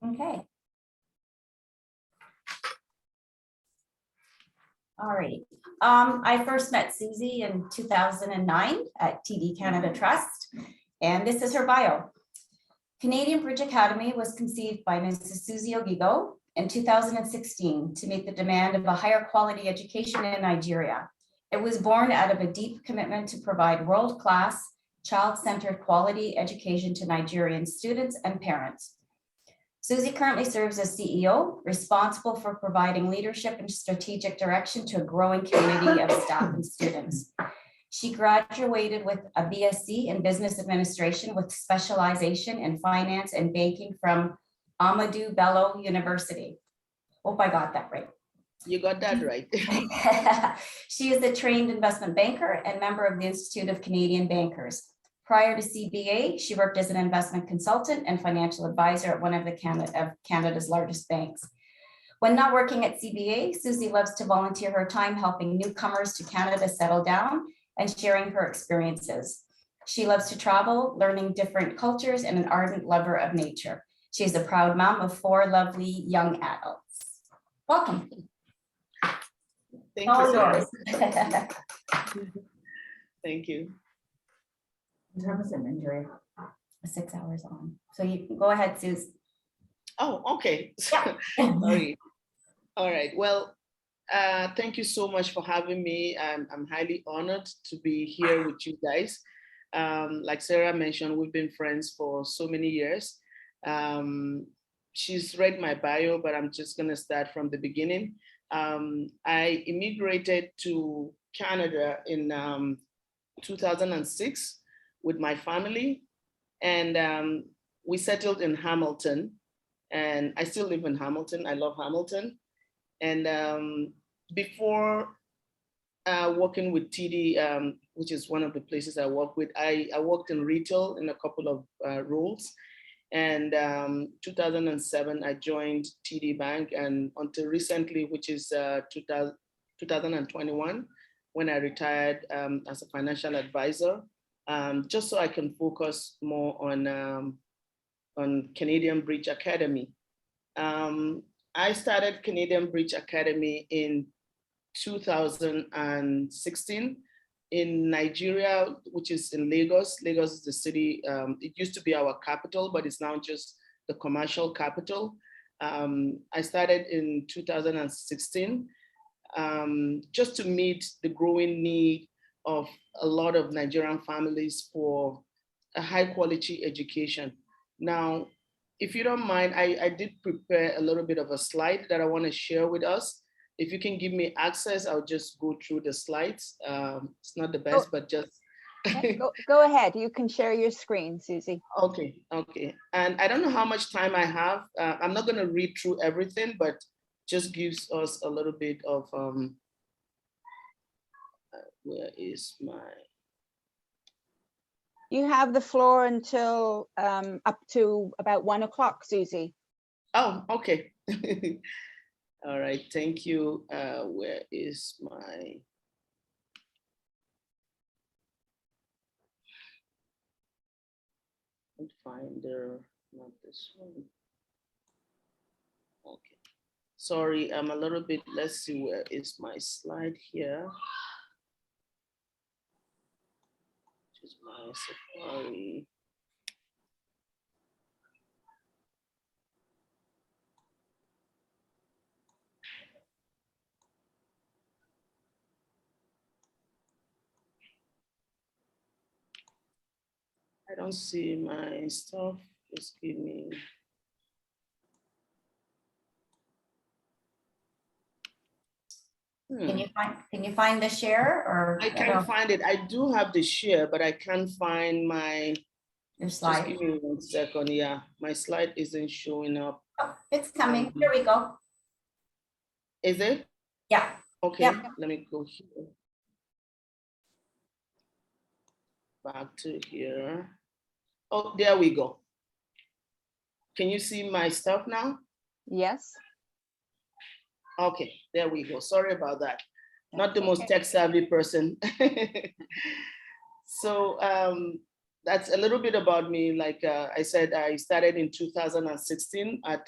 Okay. All right. I first met Suzie in 2009 at TD Canada Trust, and this is her bio. Canadian Bridge Academy was conceived by Mrs. Suzie Ogiugo in 2016 to meet the demand of a higher quality education in Nigeria. It was born out of a deep commitment to provide world-class, child-centered quality education to Nigerian students and parents. Suzie currently serves as CEO, responsible for providing leadership and strategic direction to a growing community of staff and students. She graduated with a BSc in Business Administration with specialization in finance and banking from Ahmadu Bello University. Hope I got that right. You got that right. She is a trained investment banker and member of the Institute of Canadian Bankers. Prior to CBA, she worked as an investment consultant and financial advisor at one of Canada's largest banks. When not working at CBA, Suzie loves to volunteer her time helping newcomers to Canada settle down and sharing her experiences. She loves to travel, learning different cultures, and an ardent lover of nature. She is a proud mom of 4 lovely young adults. Welcome. Thank All you. yours. Thank you. What time is it, Andrea? 6 hours on. So you can go ahead, Suze. Oh, okay. Yeah. Sorry. All right. Well, thank you so much for having me. I'm highly honored to be here with you guys. Like Sarah mentioned, we've been friends for so many years. She's read my bio, but I'm just going to start from the beginning. I immigrated to Canada in 2006 with my family, and we settled in Hamilton, and I still live in Hamilton. I love Hamilton. And before working with TD, which is one of the places I work with, I worked in retail in a couple of roles. And 2007, I joined TD Bank, and until recently, which is 2021, when I retired as a financial advisor, just so I can focus more on Canadian Bridge Academy. I started Canadian Bridge Academy in 2016 in Nigeria, which is in Lagos. Lagos is the city, it used to be our capital, but it's now just the commercial capital. I started in 2016 just to meet the growing need of a lot of Nigerian families for a high quality education. Now, if you don't mind, I did prepare a little bit of a slide that I want to share with us. If you can give me access, I'll just go through the slides. It's not the best, but just. go ahead. You can share your screen, Suzie. Okay. And I don't know how much time I have. I'm not going to read through everything, but just gives us a little bit of, where is my. You have the floor until up to about 1 o'clock, Suzie. Oh, okay. All right, thank you. Where is my? Finder, not this one. Okay. Sorry, I'm a little bit, let's see, where is my slide here? Which is my Safari. I don't see my stuff. Just give me. Can you find the share, or I can't find it. I do have the share, but I can't find my your slide? Just give me 1 second. Yeah, my slide isn't showing up. Oh, it's coming. Here we go. Is it? Yeah. Okay, Yep. Let me go here. Back to here. Oh, there we go. Can you see my stuff now? Yes. Okay, there we go. Sorry about that. Not the most tech savvy person. So that's a little bit about me. Like I said, I started in 2016 at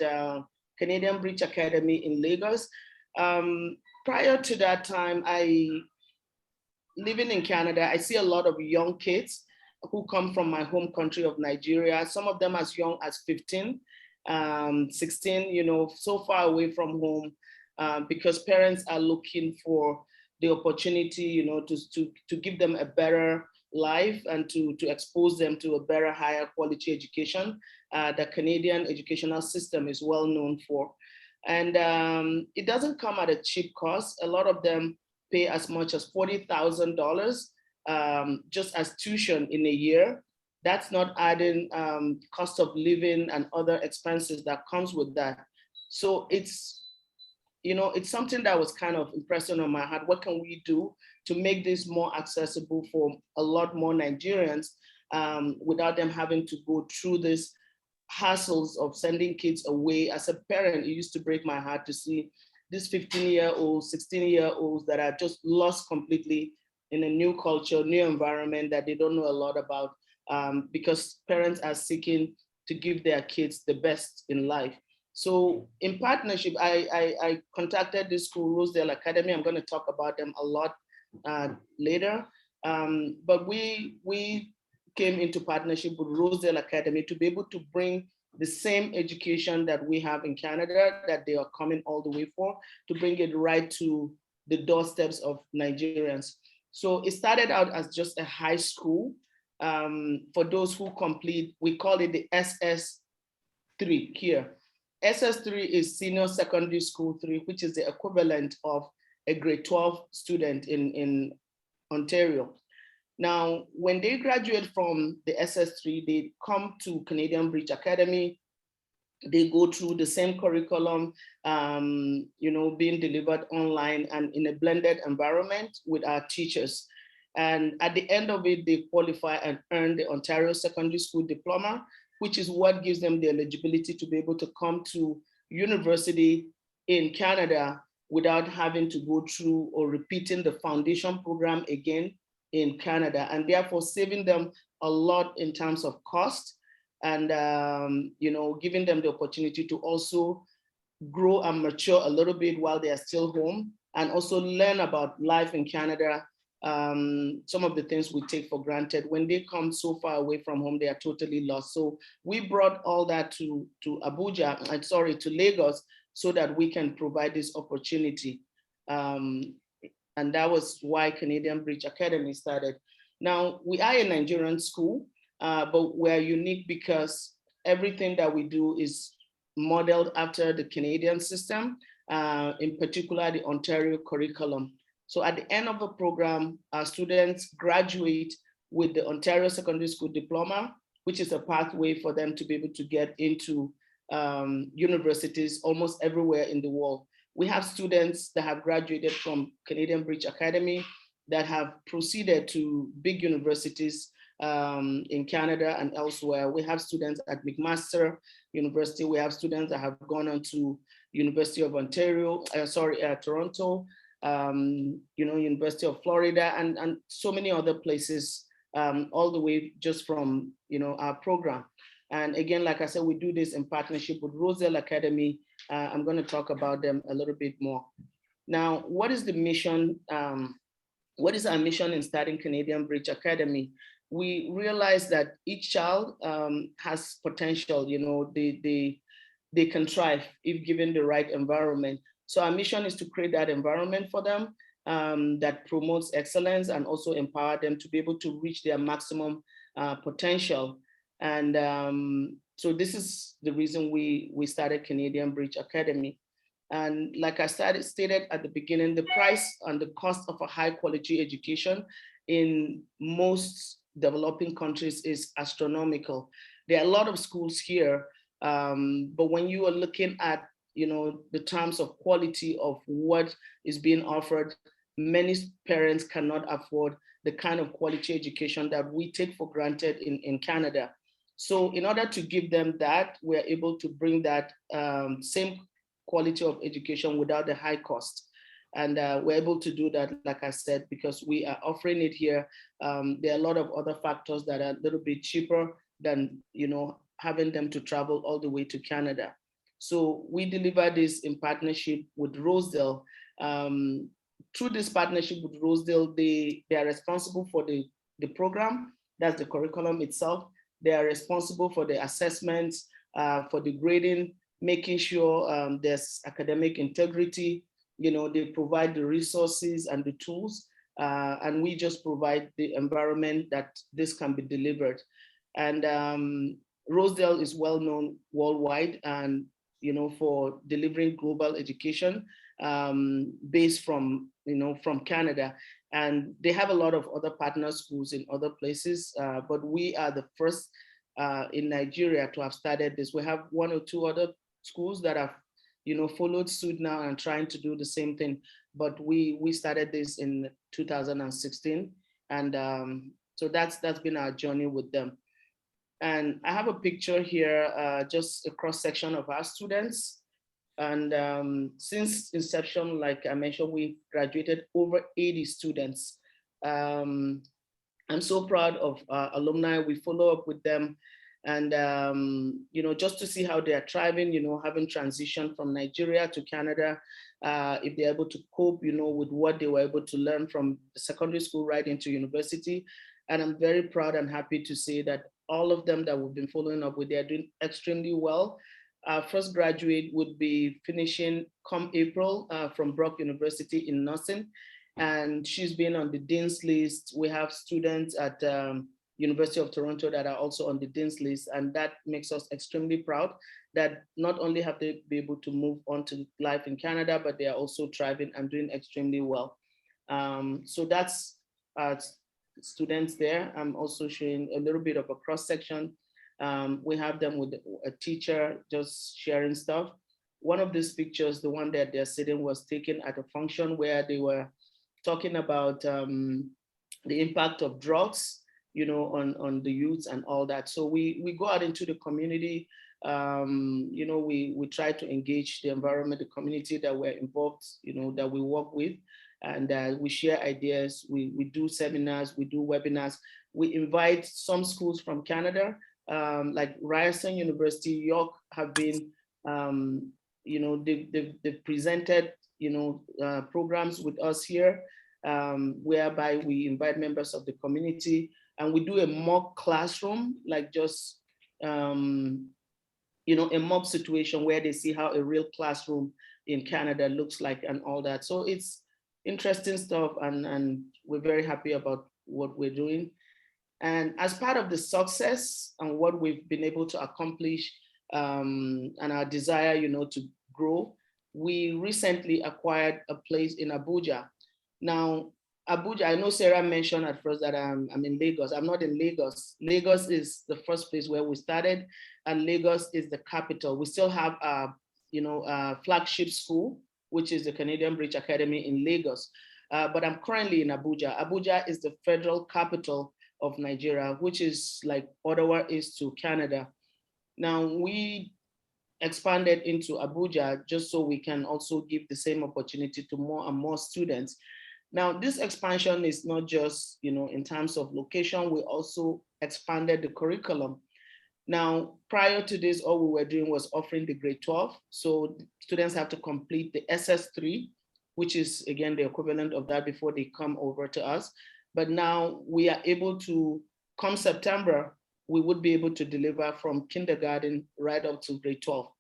Canadian Bridge Academy in Lagos. Prior to that time, living in Canada, I see a lot of young kids who come from my home country of Nigeria, some of them as young as 15, 16, you know, so far away from home, because parents are looking for the opportunity, you know, to give them a better life and to expose them to a better, higher quality education. The Canadian educational system is well known for. And it doesn't come at a cheap cost. A lot of them pay as much as $40,000 just as tuition in a year. That's not adding cost of living and other expenses that comes with that. So it's, you know, it's something that was kind of impressing on my heart. What can we do to make this more accessible for a lot more Nigerians without them having to go through this hassles of sending kids away? As a parent, it used to break my heart to see these 15-year-olds, 16-year-olds that are just lost completely in a new culture, new environment that they don't know a lot about, because parents are seeking to give their kids the best in life. So in partnership, I contacted this school, Rosedale Academy. I'm going to talk about them a lot later. But we came into partnership with Rosedale Academy to be able to bring the same education that we have in Canada, that they are coming all the way for, to bring it right to the doorsteps of Nigerians. So it started out as just a high school. For those who complete, we call it the SS3 here. SS3 is Senior Secondary School 3, which is the equivalent of a grade 12 student in Ontario. Now, when they graduate from the SS3, they come to Canadian Bridge Academy. They go through the same curriculum, you know, being delivered online and in a blended environment with our teachers. And at the end of it, they qualify and earn the Ontario Secondary School Diploma, which is what gives them the eligibility to be able to come to university in Canada without having to go through or repeating the foundation program again in Canada, and therefore saving them a lot in terms of cost, and you know, giving them the opportunity to also grow and mature a little bit while they are still home, and also learn about life in Canada. Some of the things we take for granted. When they come so far away from home, they are totally lost. So we brought all that to to Lagos, so that we can provide this opportunity. And that was why Canadian Bridge Academy started. Now, we are a Nigerian school, but we're unique because everything that we do is modeled after the Canadian system, in particular the Ontario curriculum. So at the end of the program, our students graduate with the Ontario Secondary School Diploma, which is a pathway for them to be able to get into universities almost everywhere in the world. We have students that have graduated from Canadian Bridge Academy that have proceeded to big universities in Canada and elsewhere. We have students at McMaster University. We have students that have gone on to University of Ontario, Toronto, you know, University of Florida, and so many other places, all the way just from, you know, our program. And again, like I said, we do this in partnership with Rosedale Academy. I'm going to talk about them a little bit more. Now, what is the mission? What is our mission in starting Canadian Bridge Academy? We realize that each child has potential. You know, they can thrive if given the right environment. So our mission is to create that environment for them that promotes excellence and also empower them to be able to reach their maximum potential. And so this is the reason we started Canadian Bridge Academy. And like I stated at the beginning, the price and the cost of a high quality education in most developing countries is astronomical. There are a lot of schools here, but when you are looking at, you know, the terms of quality of what is being offered, many parents cannot afford the kind of quality education that we take for granted in Canada. So in order to give them that, we're able to bring that same quality of education without the high cost. And we're able to do that, like I said, because we are offering it here. There are a lot of other factors that are a little bit cheaper than, having them to travel all the way to Canada. So we deliver this in partnership with Rosedale. Through this partnership with Rosedale, they are responsible for the program, that's the curriculum itself. They are responsible for the assessments, for the grading, making sure there's academic integrity. They provide the resources and the tools, and we just provide the environment that this can be delivered. And Rosedale is well known worldwide, and for delivering global education based from Canada. And they have a lot of other partner schools in other places, but we are the first in Nigeria to have started this. We have one or two other schools that have followed suit now and trying to do the same thing. But we started this in 2016, and so that's been our journey with them. And I have a picture here, just a cross section of our students. And since inception, like I mentioned, we graduated over 80 students. I'm so proud of our alumni. We follow up with them, and just to see how they are thriving, having transitioned from Nigeria to Canada, if they're able to cope, with what they were able to learn from secondary school right into university. And I'm very proud and happy to say that all of them that we've been following up with, they are doing extremely well. Our first graduate would be finishing come April from Brock University in nursing, and she's been on the Dean's list. We have students at University of Toronto that are also on the Dean's list, and that makes us extremely proud that not only have they been able to move on to life in Canada, but they are also thriving and doing extremely well. So that's students there. I'm also showing a little bit of a cross section. We have them with a teacher just sharing stuff. One of these pictures, the one that they're sitting, was taken at a function where they were talking about the impact of drugs, on the youth and all that. So we go out into the community. We try to engage the environment, the community that we're involved, that we work with, and we share ideas. We do seminars, we do webinars. We invite some schools from Canada, like Ryerson University, York, have been, they've presented, programs with us here, whereby we invite members of the community, and we do a mock classroom, like just, a mock situation where they see how a real classroom in Canada looks like and all that. So it's interesting stuff, and we're very happy about what we're doing. And as part of the success and what we've been able to accomplish, and our desire, to grow, we recently acquired a place in Abuja. Now, Abuja, I know Sarah mentioned at first that I'm in Lagos. I'm not in Lagos. Lagos is the first place where we started, and Lagos is the capital. We still have a flagship school, which is the Canadian Bridge Academy in Lagos. But I'm currently in Abuja. Abuja is the federal capital of Nigeria, which is like Ottawa is to Canada. Now, we expanded into Abuja just so we can also give the same opportunity to more and more students. Now, this expansion is not just, in terms of location, we also expanded the curriculum. Now, prior to this, all we were doing was offering the grade 12. So students have to complete the SS3, which is, again, the equivalent of that before they come over to us. But now we are able to, come September, we would be able to deliver from kindergarten right up to grade 12.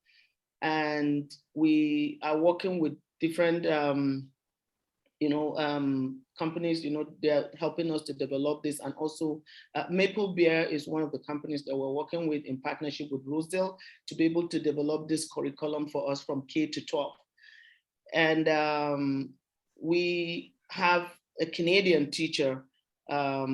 And we are working with different companies, they're helping us to develop this. And also Maple Bear is one of the companies that we're working with in partnership with Rosedale to be able to develop this curriculum for us from K to 12. And we have a Canadian teacher, a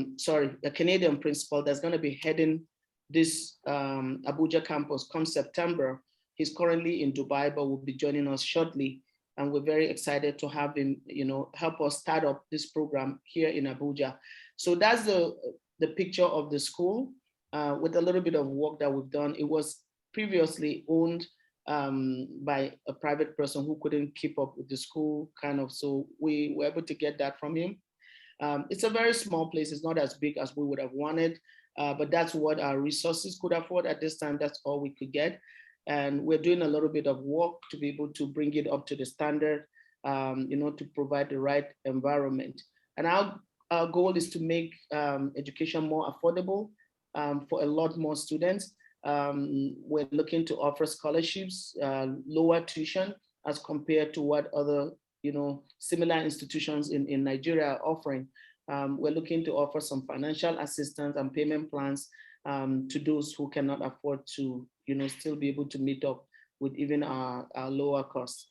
Canadian principal that's going to be heading this Abuja campus come September. He's currently in Dubai, but will be joining us shortly. And we're very excited to have him, help us start up this program here in Abuja. So that's the picture of the school with a little bit of work that we've done. It was previously owned by a private person who couldn't keep up with the school kind of. So we were able to get that from him. It's a very small place. It's not as big as we would have wanted, but that's what our resources could afford at this time. That's all we could get. And we're doing a little bit of work to be able to bring it up to the standard, to provide the right environment. And our goal is to make education more affordable for a lot more students. We're looking to offer scholarships, lower tuition as compared to what other similar institutions in Nigeria are offering. We're looking to offer some financial assistance and payment plans to those who cannot afford to, still be able to meet up with even our lower costs.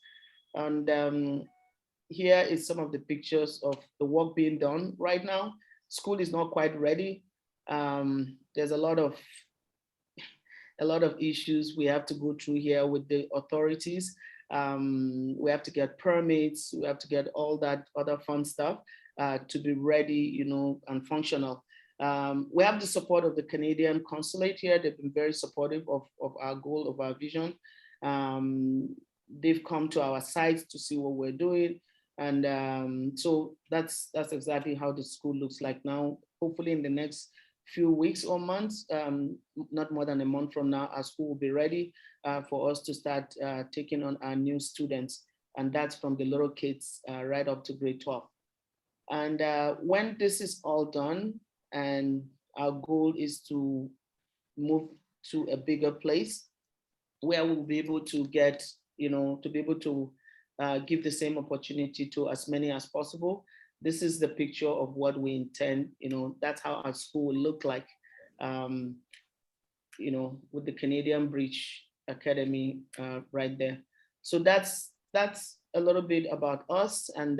And here is some of the pictures of the work being done right now. School is not quite ready. There's a lot of issues we have to go through here with the authorities. We have to get permits, we have to get all that other fun stuff to be ready, and functional. We have the support of the Canadian consulate here. They've been very supportive of our goal, of our vision. They've come to our sites to see what we're doing. And so that's exactly how the school looks like now. Hopefully in the next few weeks or months, not more than a month from now, our school will be ready for us to start taking on our new students. And that's from the little kids right up to grade 12. And when this is all done, and our goal is to move to a bigger place where we'll be able to get, to be able to give the same opportunity to as many as possible. This is the picture of what we intend, that's how our school will look like, with the Canadian Bridge Academy right there. So that's a little bit about us and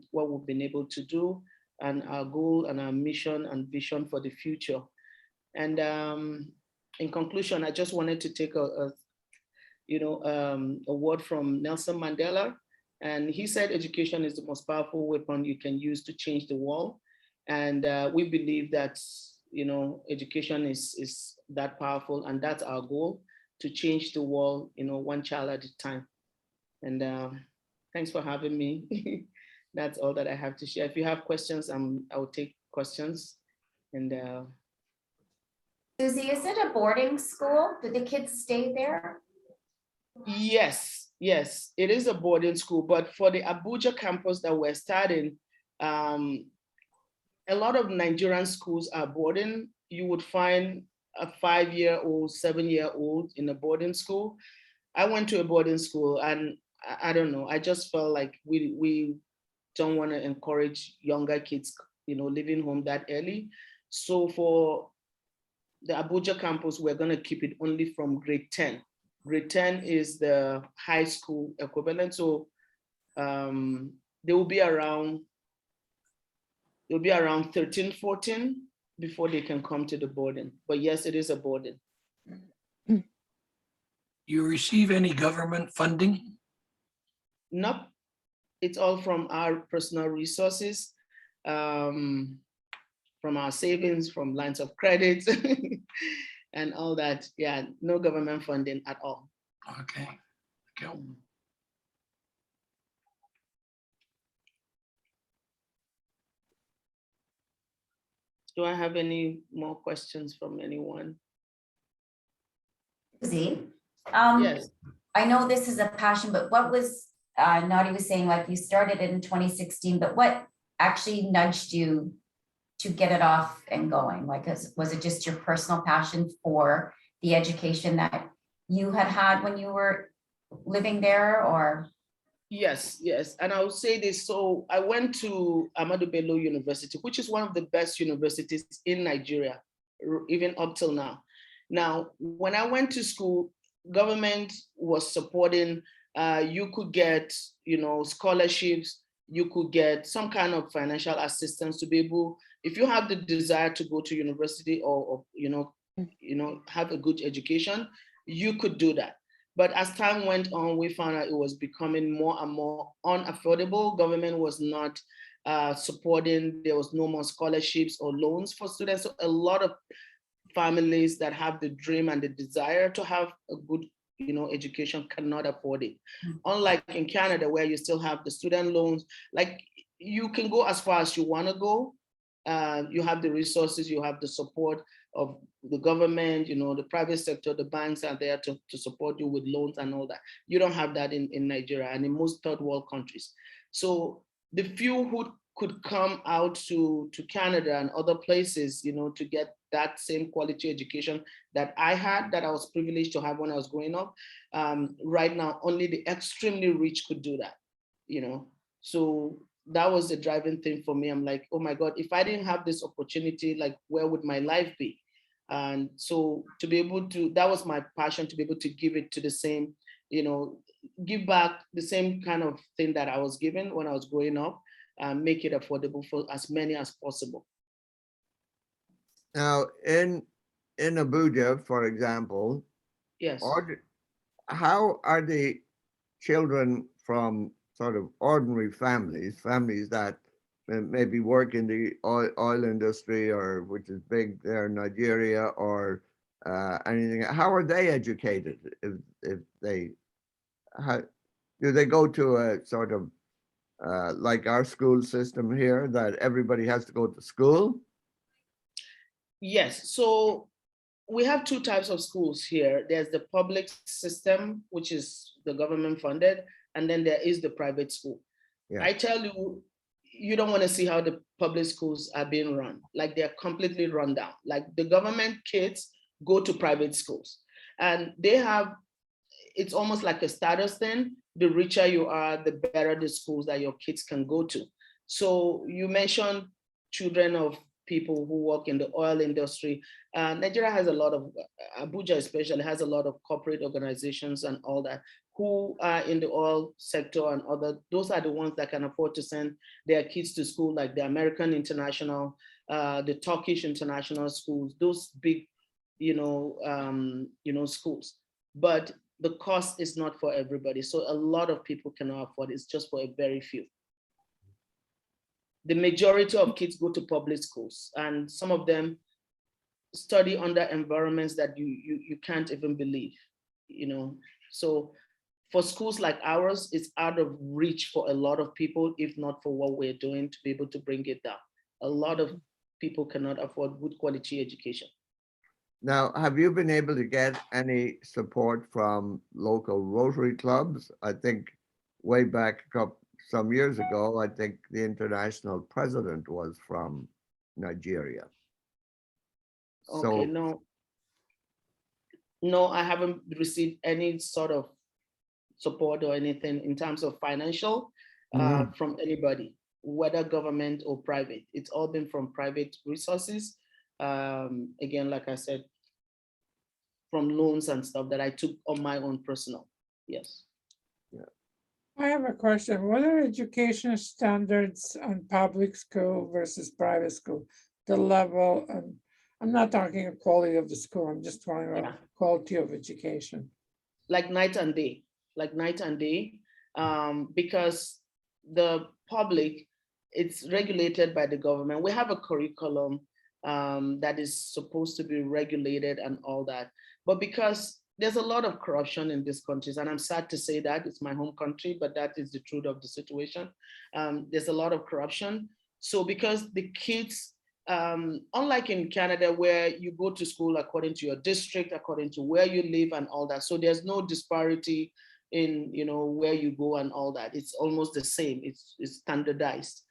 what we've been able to do, and our goal and our mission and vision for the future. And in conclusion, I just wanted to take a word from Nelson Mandela. And he said, education is the most powerful weapon you can use to change the world. And we believe that, education is that powerful, and that's our goal, to change the world, one child at a time. And thanks for having me. That's all that I have to share. If you have questions, I will take questions. And Suzie, is it a boarding school? Do the kids stay there? Yes, it is a boarding school, but for the Abuja campus that we're starting, a lot of Nigerian schools are boarding. You would find a 5-year-old, 7-year-old in a boarding school. I went to a boarding school, and I don't know, I just felt like we don't want to encourage younger kids, leaving home that early. So for the Abuja campus, we're going to keep it only from grade 10. Grade 10 is the high school equivalent. So they will be around 13, 14 before they can come to the boarding. But yes, it is a boarding. You receive any government funding? Nope. It's all from our personal resources, from our savings, from lines of credit, and all that. Yeah, no government funding at all. Okay. Okay. Do I have any more questions from anyone? Suzie, Yes. I know this is a passion, but what was, Nadi was saying, like you started in 2016, but what actually nudged you to get it off and going? Like, was it just your personal passion for the education that you had when you were living there, or? Yes. And I will say this. So I went to Ahmadu Bello University, which is one of the best universities in Nigeria, even up till now. Now, when I went to school, government was supporting, you could get, scholarships, you could get some kind of financial assistance to be able, if you have the desire to go to university or have a good education, you could do that. But as time went on, we found out it was becoming more and more unaffordable. Government was not supporting, there was no more scholarships or loans for students. So a lot of families that have the dream and the desire to have a good education cannot afford it. Unlike in Canada, where you still have the student loans, like you can go as far as you want to go. You have the resources, you have the support of the government, the private sector, the banks are there to support you with loans and all that. You don't have that in Nigeria and in most third world countries. So the few who could come out to Canada and other places, to get that same quality education that I had, that I was privileged to have when I was growing up. Right now, only the extremely rich could do that, So that was the driving thing for me. I'm like, oh my God, if I didn't have this opportunity, like where would my life be? And so to be able to, that was my passion, to be able to give it to the same, give back the same kind of thing that I was given when I was growing up, and make it affordable for as many as possible. Now, in Abuja, for example, Yes. How are the children from sort of ordinary families that maybe work in the oil industry, or which is big there in Nigeria, or anything, how are they educated? If they, how do they go to a sort of like our school system here, that everybody has to go to school? Yes, so we have two types of schools here. There's the public system, which is the government funded, and then there is the private school. Yeah. I tell you, you don't want to see how the public schools are being run. Like, they're completely run down. Like, the government kids go to private schools, and they have, it's almost like a status thing. The richer you are, the better the schools that your kids can go to. So you mentioned children of people who work in the oil industry. Nigeria has a lot of, Abuja especially, has a lot of corporate organizations and all that, who are in the oil sector and other, those are the ones that can afford to send their kids to school, like the American International, the Turkish International schools, those big, schools. But the cost is not for everybody. So a lot of people cannot afford it. It's just for a very few. The majority of kids go to public schools, and some of them study under environments that you can't even believe, So for schools like ours, it's out of reach for a lot of people, if not for what we're doing to be able to bring it down. A lot of people cannot afford good quality education. Now, have you been able to get any support from local Rotary clubs? I think way back some years ago, I think the international president was from Nigeria. Okay, no, I haven't received any sort of support or anything in terms of financial from anybody, whether government or private. It's all been from private resources. Again, like I said, from loans and stuff that I took on my own personal. Yes. Yeah. I have a question. What are education standards on public school versus private school? The level, and I'm not talking the quality of the school, I'm just talking about quality of education. Like night and day, because the public, it's regulated by the government. We have a curriculum that is supposed to be regulated and all that. But because there's a lot of corruption in these countries, and I'm sad to say that, it's my home country, but that is the truth of the situation. There's a lot of corruption. So because the kids, unlike in Canada, where you go to school according to your district, according to where you live and all that, so there's no disparity in where you go and all that. It's almost the same. It's standardized.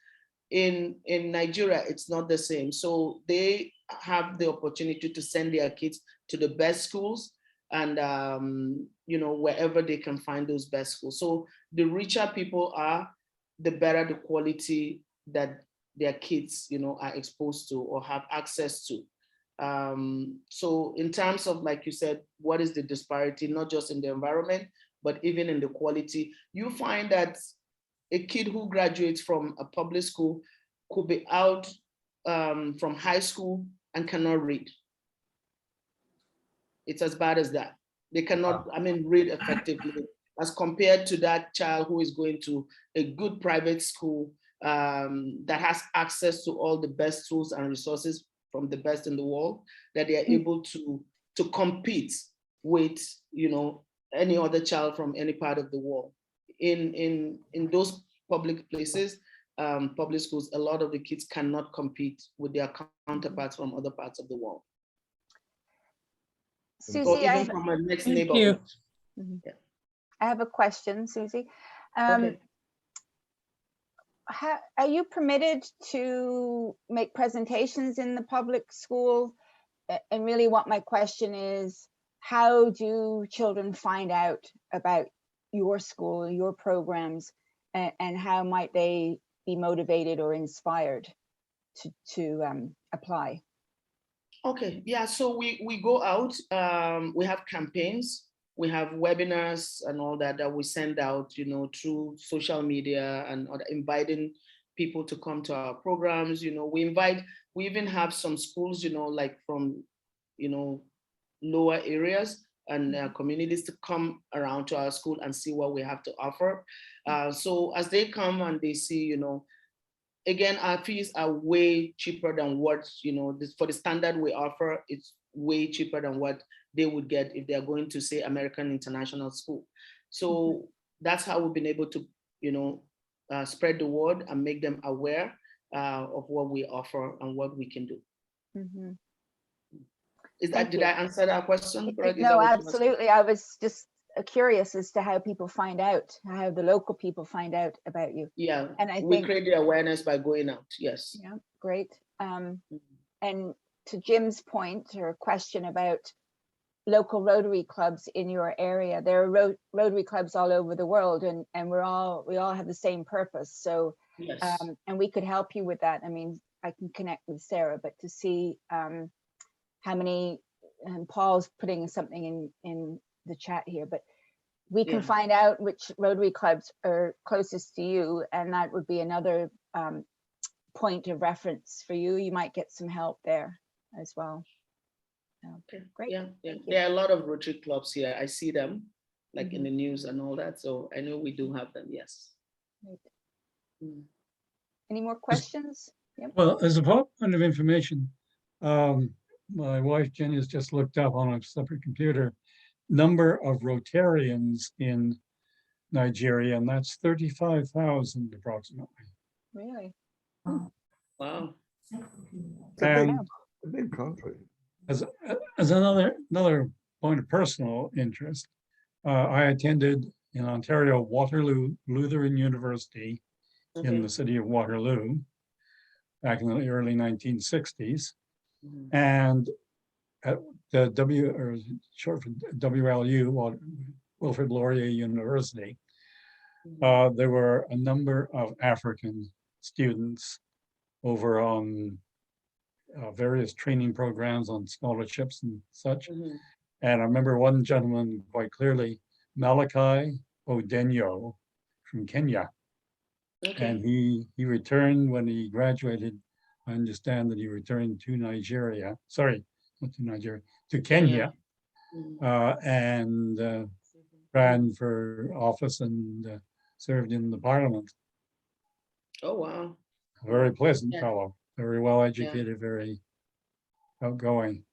In Nigeria, it's not the same. So they have the opportunity to send their kids to the best schools, and wherever they can find those best schools. So the richer people are, the better the quality that their kids are exposed to or have access to. So in terms of, like you said, what is the disparity, not just in the environment, but even in the quality, you find that a kid who graduates from a public school could be out from high school and cannot read. It's as bad as that. They cannot, read effectively, as compared to that child who is going to a good private school that has access to all the best tools and resources from the best in the world, that they are able to compete with, any other child from any part of the world. In those public places, public schools, a lot of the kids cannot compete with their counterparts from other parts of the world, or Suzie, even from a next Thank neighborhood. I have a question, Suzie. Okay. Are you permitted to make presentations in the public school? And really what my question is, how do children find out about your school, your programs, and how might they be motivated or inspired to apply? Okay, yeah, so we go out, we have campaigns, we have webinars and all that we send out, through social media and inviting people to come to our programs. We even have some schools, like from, lower areas and communities to come around to our school and see what we have to offer. So as they come and they see, again, our fees are way cheaper than what, for the standard we offer, it's way cheaper than what they would get if they're going to, say, American International School. So that's how we've been able to, spread the word and make them aware of what we offer and what we can do. Did I answer that question? No, absolutely. I was just curious as to how people find out, how the local people find out about you. Yeah, and I we think create the awareness by going out. Yes. Yeah, great. And to Jim's point or question about local Rotary clubs in your area, there are Rotary clubs all over the world, and we all have the same purpose. So Yes. and we could help you with that. I mean, I can connect with Sarah, but to see how many, and Paul's putting something in the chat here, but we can find out which Rotary clubs are closest to you, and that would be another point of reference for you. You might get some help there as well. Okay. Great. Yeah. There are a lot of Rotary clubs here. I see them like in the news and all that. So I know we do have them. Yes. Great. Any more questions? Yep. Well, as a point of information, my wife Jenny has just looked up on a separate computer number of Rotarians in Nigeria, and that's 35,000 approximately. Really? Wow. And A big country. as another point of personal interest, I attended in Ontario Waterloo Lutheran University in the city of Waterloo back in the early 1960s. And at the short for WLU, Wilfrid Laurier University, there were a number of African students over on various training programs on scholarships and such. And I remember one gentleman quite clearly, Malachi Odenyo from Kenya. Okay. And he returned when he graduated. I understand that he returned to Nigeria, sorry, not to Nigeria, to Kenya, and ran for office and served in the parliament. Oh, wow. A very pleasant fellow, very well educated, Yeah. very outgoing.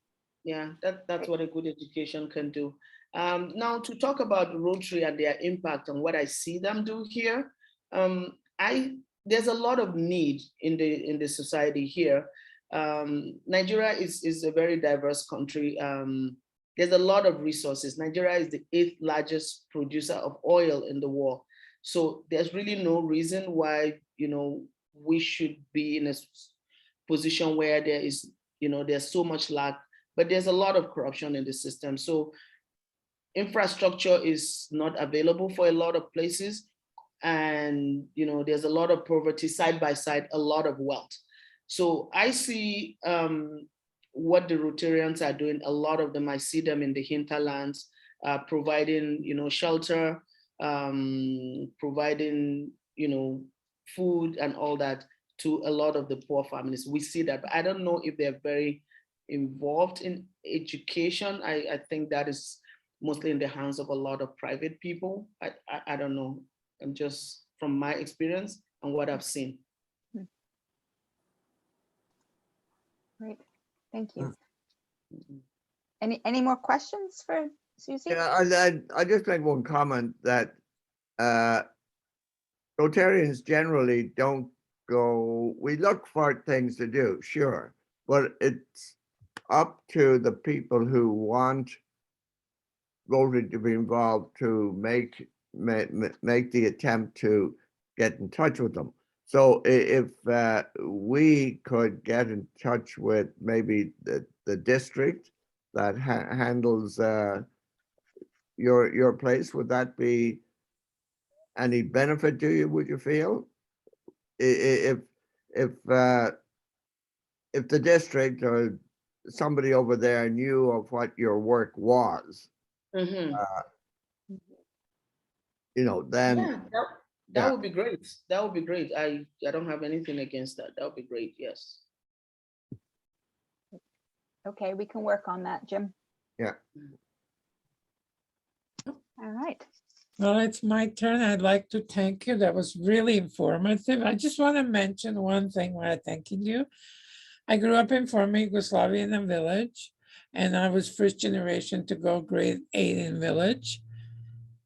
Yeah, that's what a good education can do. Now to talk about Rotary and their impact on what I see them do here, there's a lot of need in the society here. Nigeria is a very diverse country. There's a lot of resources. Nigeria is the 8th largest producer of oil in the world. So there's really no reason why, we should be in a position where there is, there's so much lack, but there's a lot of corruption in the system. So infrastructure is not available for a lot of places. And, there's a lot of poverty side by side, a lot of wealth. So I see what the Rotarians are doing. A lot of them, I see them in the hinterlands, providing, shelter, providing, food and all that to a lot of the poor families. We see that, but I don't know if they're very involved in education. I think that is mostly in the hands of a lot of private people. I don't know. I'm just from my experience and what I've seen. Great, thank you. Any more questions for Susie? Yeah, I just make one comment that Rotarians generally don't go, we look for things to do, sure, but it's up to the people who want Rotary to be involved to make the attempt to get in touch with them. So if we could get in touch with maybe the district that handles your place, would that be any benefit to you, would you feel? If the district or somebody over there knew of what your work was, Mhm. then Yeah, that yeah. would be great. That would be great. I don't have anything against that. That would be great. Yes. Okay, we can work on that, Jim. Yeah. All right. Well, it's my turn. I'd like to thank you. That was really informative. I just want to mention one thing while thanking you. I grew up in former Yugoslavia in a village, and I was first generation to go grade 8 in village.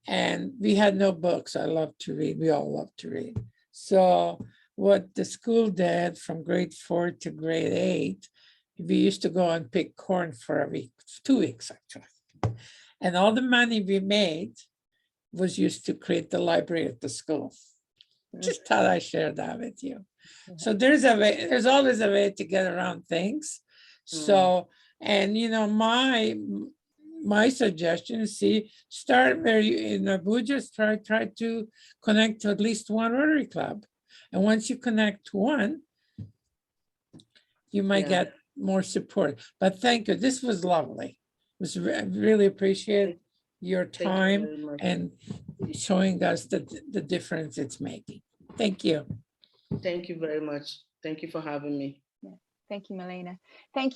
And we had no books. I love to read. We all love to read. So what the school did from grade 4 to grade 8, we used to go and pick corn for a week, 2 weeks actually. And all the money we made was used to create the library at the school. Just thought I'd share that with you. So there's always a way to get around things. So, and my suggestion is start where you in Abuja, try to connect to at least one Rotary Club. And once you connect to one, you might get more support. But thank you. This was lovely. It was really appreciate your time and showing us the difference it's making. Thank you. Thank you very much. Thank you for having me. Thank you, Milena. Thank